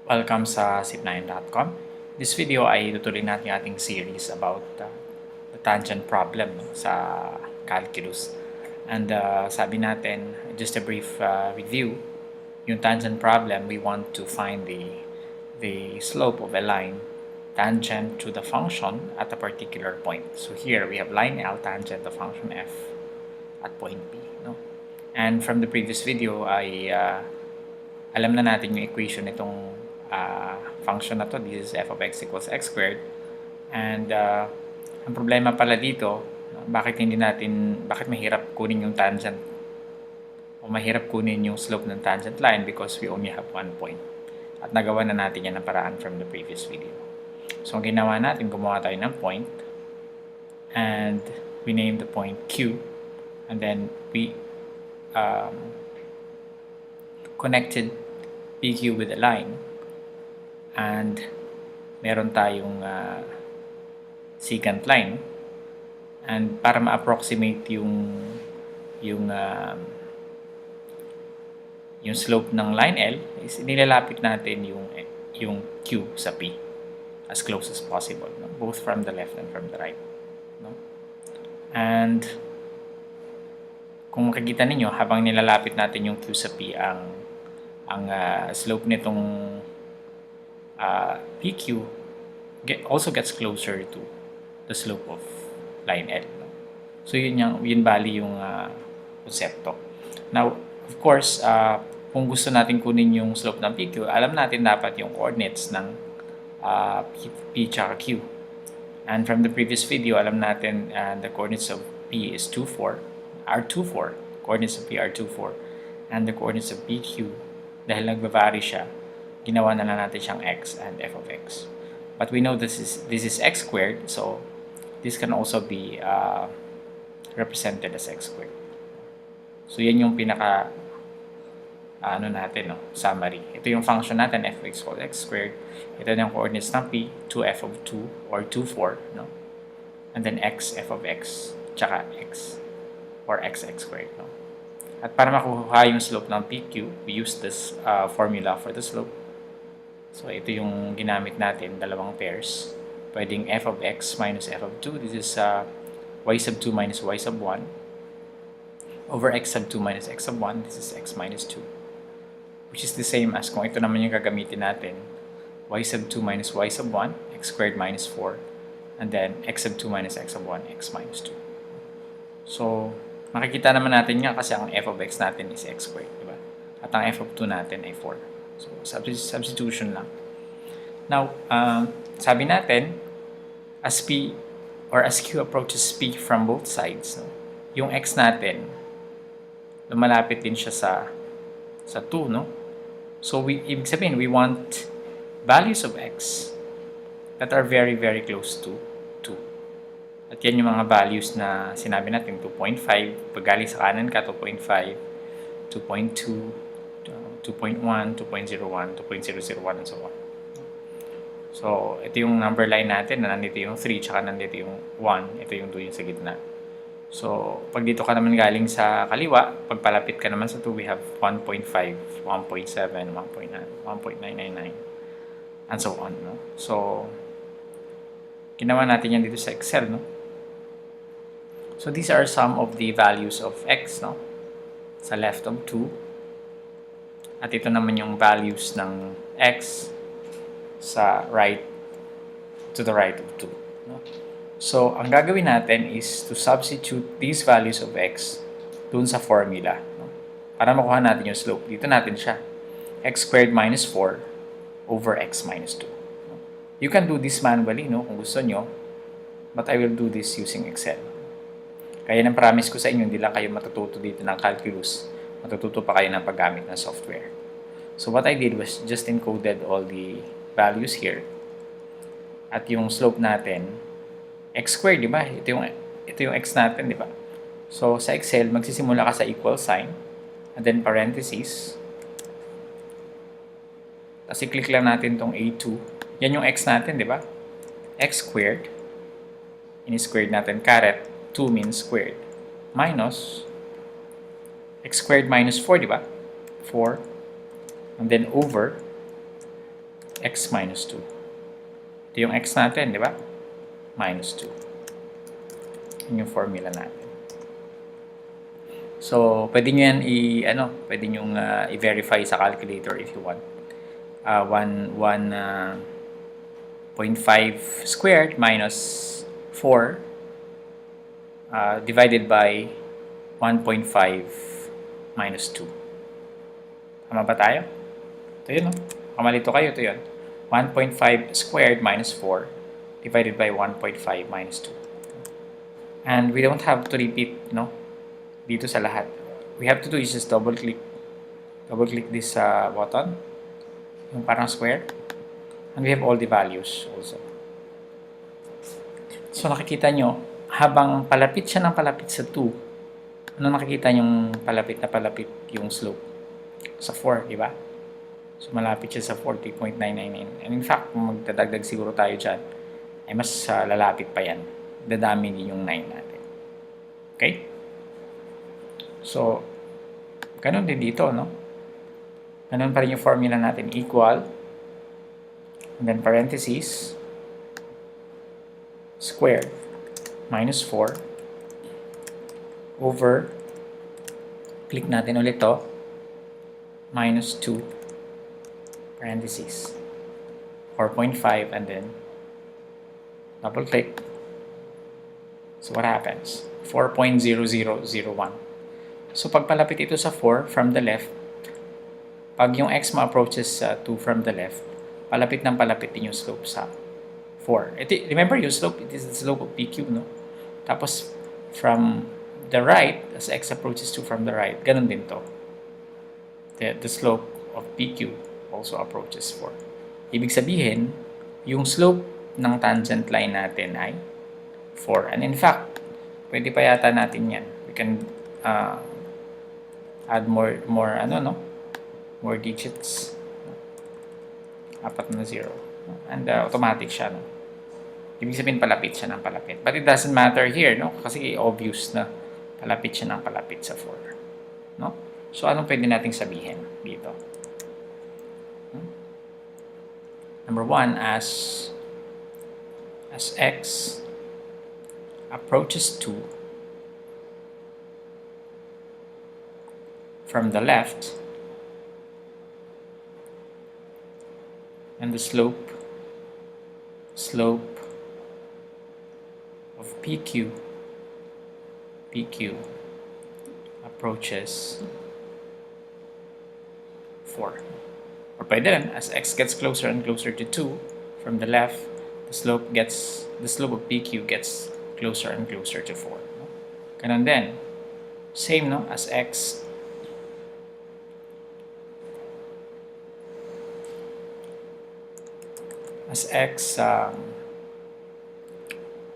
Welcome sa zip9.com. This video ay tutuloy natin yung ating series about the tangent problem sa calculus. And sabi natin, just a brief review, yung tangent problem, we want to find the slope of a line tangent to the function at a particular point. So here, we have line L tangent the function f at point P. No? And from the previous video, ay alam na natin yung equation nitong function na to. This is f of x equals x squared. And ang problema pala dito, bakit mahirap kunin yung tangent o mahirap kunin yung slope ng tangent line, because we only have one point. At nagawa na natin yan ng paraan from the previous video. So ang ginawa natin, gumawa tayo ng point and we named the point Q, and then we connected PQ with a line, and meron tayong secant line, and para ma-approximate yung slope ng line L, is nilalapit natin yung Q sa P as close as possible, no? Both from the left and from the right, no? And kung makikita ninyo, habang nilalapit natin yung Q sa P, ang slope nitong PQ also gets closer to the slope of line L. No? So yun bali yung konsepto. Now, of course, kung gusto natin kunin yung slope ng PQ, alam natin dapat yung coordinates ng P tsaka Q. And from the previous video, alam natin the coordinates of P is 2, 4, are 2, 4. Coordinates of P are 2, 4. And the coordinates of PQ, dahil nagba-vary siya, ginawa na lang natin siyang x and f of x. But we know this is x squared, so this can also be represented as x squared. So yan yung pinaka summary. Ito yung function natin, f of x equals x squared. Ito yung coordinates ng p, 2f of 2 or 2, 4, no? And then x, f of x, tsaka x or x squared, no? At para makuha yung slope ng PQ, we use this formula for the slope. So ito yung ginamit natin, dalawang pairs. Pwedeng f of x minus f of 2. This is y sub 2 minus y sub 1 over x sub 2 minus x sub 1. This is x minus 2. Which is the same as kung ito naman yung gagamitin natin, y sub 2 minus y sub 1, x squared minus 4, and then x sub 2 minus x sub 1, x minus 2. So makikita naman natin nga kasi ang f of x natin is x squared, di ba? At ang f of 2 natin ay 4. So, substitution lang. Now, sabi natin, as P or as Q approaches P from both sides, no, yung x natin, lumalapit din siya sa 2, no? So, ibig sabihin, we want values of x that are very, very close to 2. At yan yung mga values na sinabi natin, 2.5, pag galing sa kanan ka, 2.5, 2.2, 2.1, 2.01, 2.001, and so on. So, ito yung number line natin na nandito yung 3, tsaka nandito yung 1, ito yung 2 yung sa gitna. So, pag dito ka naman galing sa kaliwa, pag palapit ka naman sa 2, we have 1.5, 1.7, 1.9, 1.999, and so on. No? So, ginawa natin yan dito sa Excel, no? So, these are some of the values of x, no? Sa left of 2. At ito naman yung values ng x sa to the right of 2. No? So, ang gagawin natin is to substitute these values of x dun sa formula. No? Para makuha natin yung slope. Dito natin siya. X squared minus 4 over x minus 2. No? You can do this manually, no, kung gusto nyo. But I will do this using Excel. Kaya nang promise ko sa inyo, hindi lang kayo matututo dito ng calculus. Matututo pa kayo ng paggamit ng software. So what I did was just encoded all the values here. At yung slope natin, x squared, di ba? Ito yung x natin, di ba? So sa Excel, magsisimula ka sa equal sign, and then parentheses. Tapos i-click lang natin tong A2. Yan yung x natin, di ba? X squared. In-squared natin, caret, 2 means squared. Minus x squared minus 4, di ba? 4. And then over x minus 2. Ito yung x natin, di ba? Minus 2. Yun yung formula natin. So, pwede nyo yan pwede nyo i-verify sa calculator if you want. 1.5 squared minus 4 divided by 1.5 minus 2. Tama ba tayo? Ito yun, no? Kamalito kayo, ito yun. 1.5 squared minus 4 divided by 1.5 minus 2. And we don't have to repeat, dito sa lahat. We have to do is just double-click this button, yung parang square. And we have all the values also. So, nakikita nyo, habang palapit siya ng palapit sa 2, ano nakikita nyong palapit na palapit yung slope? Sa 4, di ba? So, malapit siya sa 40.999. And in fact, kung magdadagdag siguro tayo dyan, ay mas lalapit pa yan. Dadami din yung 9 natin. Okay? So, ganun din dito, no? Ganun pa rin yung formula natin. Equal, and then parentheses, squared, minus 4, over, click natin ulit to, minus 2, parentheses, 4.5, and then, double click. So, what happens? 4.0001. So, pag palapit ito sa 4 from the left, pag yung x ma-approaches sa 2 from the left, palapit ng palapit din yung slope sa 4. Remember yung slope, it is the slope of PQ, no? Tapos, from the right, as x approaches 2 from the right, ganun din to. The slope of PQ also approaches 4. Ibig sabihin, yung slope ng tangent line natin ay 4. And in fact, pwede pa yata natin yan. We can add more digits. 4 na 0. And automatic siya, no? Ibig sabihin, palapit siya ng palapit. But it doesn't matter here, no? Kasi obvious na palapit siya ng palapit sa 4. No? So, anong pwede nating sabihin dito? Number 1, as x approaches 2 from the left, and the slope of PQ approaches 4. Or pwede rin, as x gets closer and closer to 2 from the left, the slope of PQ gets closer and closer to 4. No? Ganun din. Same, no? As x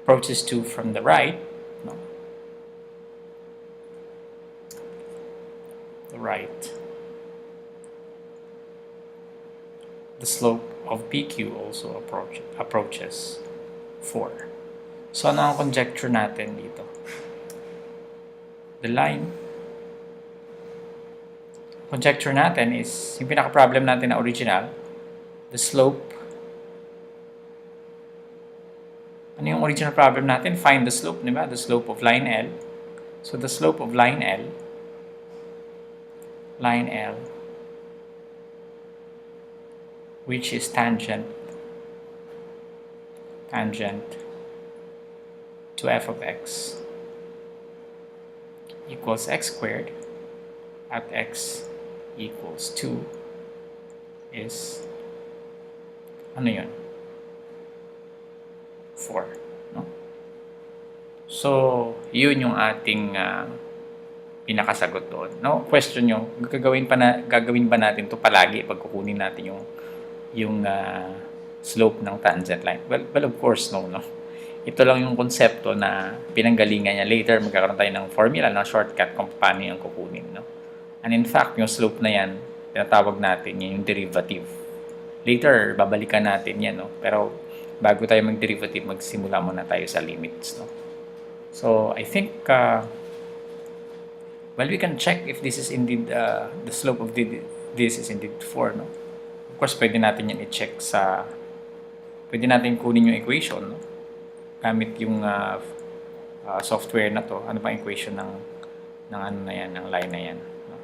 approaches 2 from the right, no? The right, the slope of PQ also approaches 4. So, ano ang conjecture natin dito? The line, conjecture natin is, yung pinaka-problem natin na original, the slope. Ano yung original problem natin? Find the slope, di ba? The slope of line L. So, the slope of line L, which is tangent to f of x, equals x squared at x equals 2 is, ano yun? 4. No? So, yun yung ating pinakasagot doon. No? Question nyo, gagawin ba natin to palagi pag kukunin natin yung slope ng tangent line? Well, of course, no. Ito lang yung konsepto na pinanggalingan niya. Later, magkakaroon tayo ng formula, ng shortcut kung paano yung kukunin. No? And in fact, yung slope na yan, tinatawag natin yan yung derivative. Later, babalikan natin yan. No? Pero, bago tayo mag-derivative, magsimula muna tayo sa limits. No? So, I think, we can check if this is indeed, the slope of this is indeed 4. No? Of course, pwede natin yan i-check pwede natin kunin yung equation, no? Gamit yung software na to. Ano ba equation ng ano na yan, ng line na yan, no?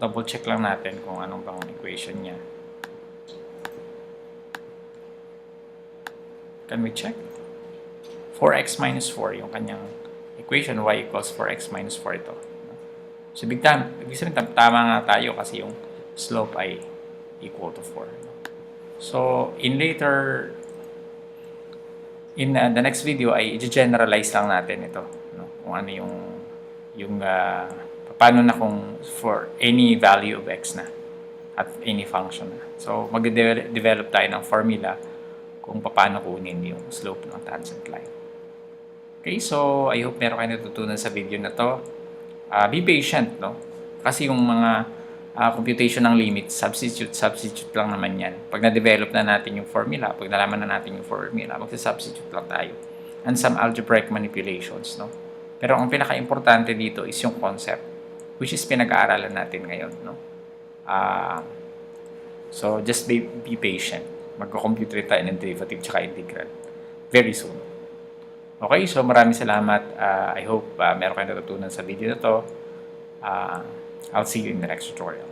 Double check lang natin kung anong bang equation niya. Can we check? 4x minus 4 yung kanyang equation, y equals 4x minus 4 ito. So, ibig sabihin, tama nga tayo kasi yung slope ay equal to 4. So, in the next video ay i-generalize lang natin ito, no? Kung ano yung paano na kung for any value of x na at any function na. So, mag-develop tayo ng formula kung paano kunin yung slope ng tangent line. Okay, so I hope meron kayo natutunan sa video na to. Be patient, no? Kasi yung mga computation ng limit, substitute lang naman yan. Pag na-develop na natin yung formula, pag nalaman na natin yung formula, magsa-substitute lang tayo. And some algebraic manipulations, no? Pero ang pinaka-importante dito is yung concept, which is pinag-aaralan natin ngayon, no? So just be patient. Magko-compute tayo ng derivative tsaka integral very soon. Okay, so maraming salamat. I hope meron kayo natutunan sa video na to. I'll see you in the next tutorial.